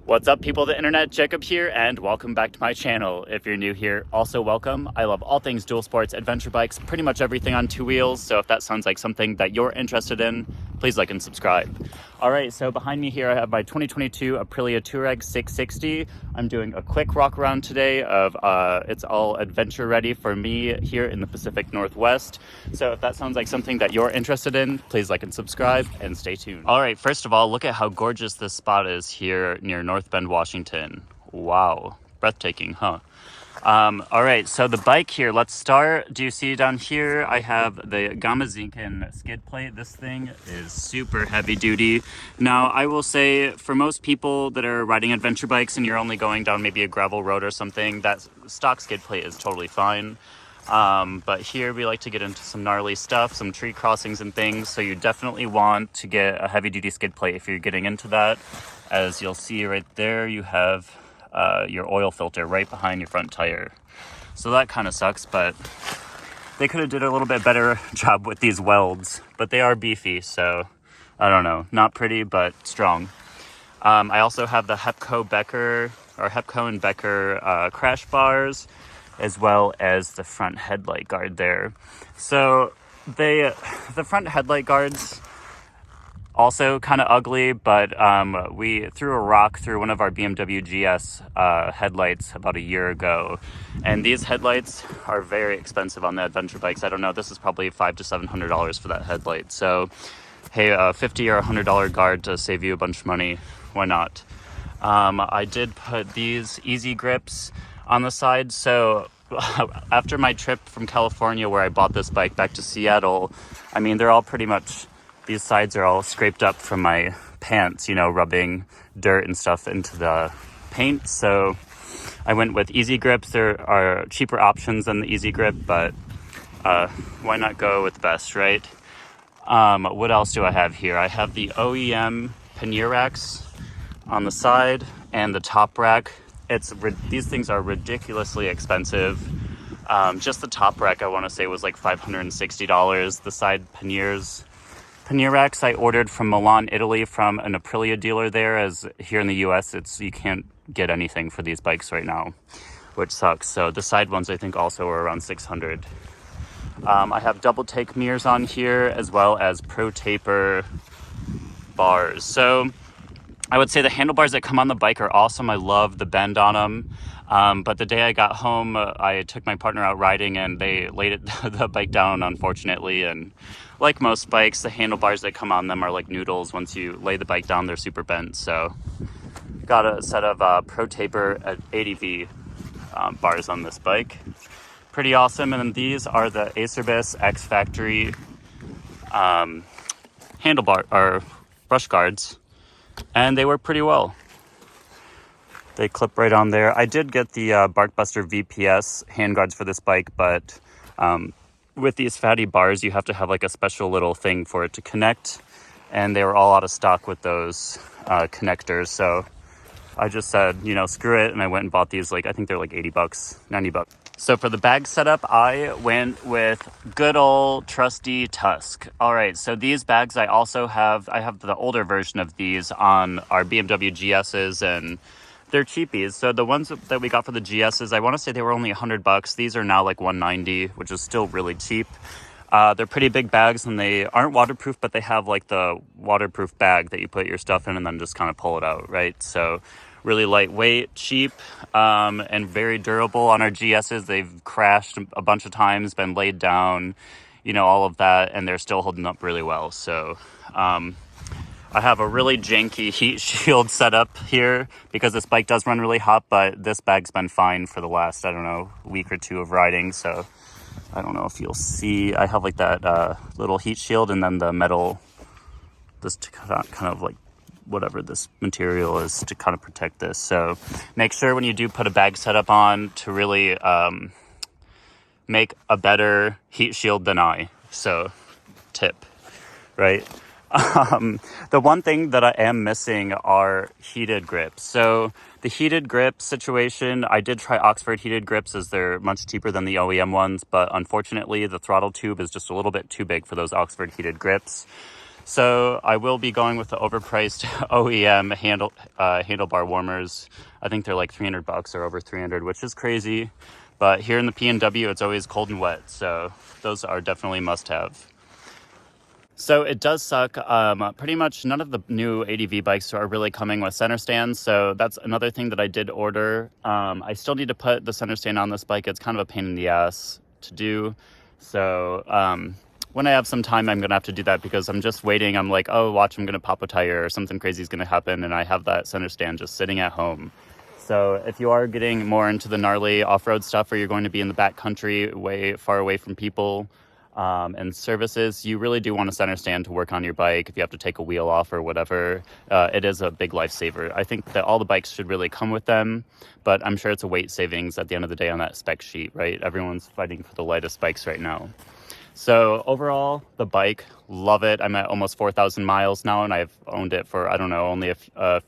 What's up, people of the internet? Jacob here, and welcome back to my channel. If you're new here, also welcome. I love all things dual sports, adventure bikes, pretty much everything on two wheels. So if that sounds like something that you're interested in, please like and subscribe. All right, so behind me here, I have my 2022 Aprilia Tuareg 660. I'm doing a quick rock around today of it's all adventure ready for me here in the Pacific Northwest. So if that sounds like something that you're interested in, please like and subscribe and stay tuned. All right, first of all, look at how gorgeous this spot is here near North Bend, Washington. Wow, breathtaking, huh? All right, so the bike here, let's start. Do you see down here, I have the Gamazinken skid plate. This thing is super heavy duty. Now, I will say for most people that are riding adventure bikes and you're only going down maybe a gravel road or something, that stock skid plate is totally fine. But here we like to get into some gnarly stuff, some tree crossings and things. So you definitely want to get a heavy duty skid plate if you're getting into that. As you'll see right there, you have your oil filter right behind your front tire. So that kind of sucks, but they could have did a little bit better job with these welds, but they are beefy. So I don't know, not pretty, but strong. I also have the Hepco and Becker crash bars, as well as the front headlight guard there. So the front headlight guards also kind of ugly, but we threw a rock through one of our BMW GS headlights about a year ago, and these headlights are very expensive on the adventure bikes. I don't know, this is probably $500 to $700 for that headlight. So hey, a $50 or $100 guard to save you a bunch of money, why not? I did put these easy grips on the side. So after my trip from California where I bought this bike back to Seattle, I mean, they're all pretty much, these sides are all scraped up from my pants, you know, rubbing dirt and stuff into the paint. So I went with easy grips. There are cheaper options than the easy grip, but why not go with the best, right? What else do I have here? I have the OEM pannier racks on the side and the top rack. These things are ridiculously expensive. Just the top rack, I want to say, was like $560. The side pannier racks I ordered from Milan, Italy, from an Aprilia dealer there, as here in the US, you can't get anything for these bikes right now, which sucks. So the side ones I think also are around $600. I have double take mirrors on here, as well as Pro Taper bars. So I would say the handlebars that come on the bike are awesome. I love the bend on them. But the day I got home, I took my partner out riding and they laid the bike down, unfortunately. And like most bikes, the handlebars that come on them are like noodles. Once you lay the bike down, they're super bent. So got a set of Pro Taper ADV bars on this bike. Pretty awesome. And then these are the Acerbis X Factory handlebar or brush guards. And they work pretty well. They clip right on there. I did get the Barkbuster VPS handguards for this bike, but with these fatty bars, you have to have like a special little thing for it to connect. And they were all out of stock with those connectors. So I just said, you know, screw it. And I went and bought these, I think they're like $80, $90. So for the bag setup, I went with good old trusty Tusk. All right, so these bags I have the older version of these on our BMW GSs, and they're cheapies. So the ones that we got for the GSs, I want to say they were only $100. These are now like $190, which is still really cheap. They're pretty big bags, and they aren't waterproof, but they have like the waterproof bag that you put your stuff in and then just kind of pull it out, right? So really lightweight, cheap, and very durable. On our GSs, they've crashed a bunch of times, been laid down, you know, all of that, and they're still holding up really well. So I have a really janky heat shield set up here because this bike does run really hot, but this bag's been fine for the last, I don't know, week or two of riding. So I don't know if you'll see, I have like that little heat shield and then the metal, this kind of like whatever this material is to kind of protect this. So make sure when you do put a bag setup on to really make a better heat shield than I. So tip, right? The one thing that I am missing are heated grips. So the heated grip situation, I did try Oxford heated grips as they're much cheaper than the OEM ones, but unfortunately the throttle tube is just a little bit too big for those Oxford heated grips. So I will be going with the overpriced OEM handlebar warmers. I think they're like $300 or over 300, which is crazy. But here in the PNW, it's always cold and wet, so those are definitely must-have. So it does suck. Pretty much none of the new ADV bikes are really coming with center stands. So that's another thing that I did order. I still need to put the center stand on this bike. It's kind of a pain in the ass to do. So when I have some time, I'm going to have to do that because I'm just waiting. I'm like, oh, watch, I'm going to pop a tire or something crazy is going to happen. And I have that center stand just sitting at home. So if you are getting more into the gnarly off-road stuff or you're going to be in the back country way far away from people, and services, you really do want a center stand to work on your bike if you have to take a wheel off or whatever. It is a big lifesaver. I think that all the bikes should really come with them, but I'm sure it's a weight savings at the end of the day on that spec sheet, right? Everyone's fighting for the lightest bikes right now. So overall, the bike, love it. I'm at almost 4,000 miles now, and I've owned it for, I don't know, only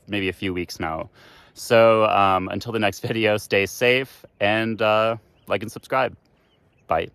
maybe a few weeks now. So until the next video, stay safe and like and subscribe. Bye.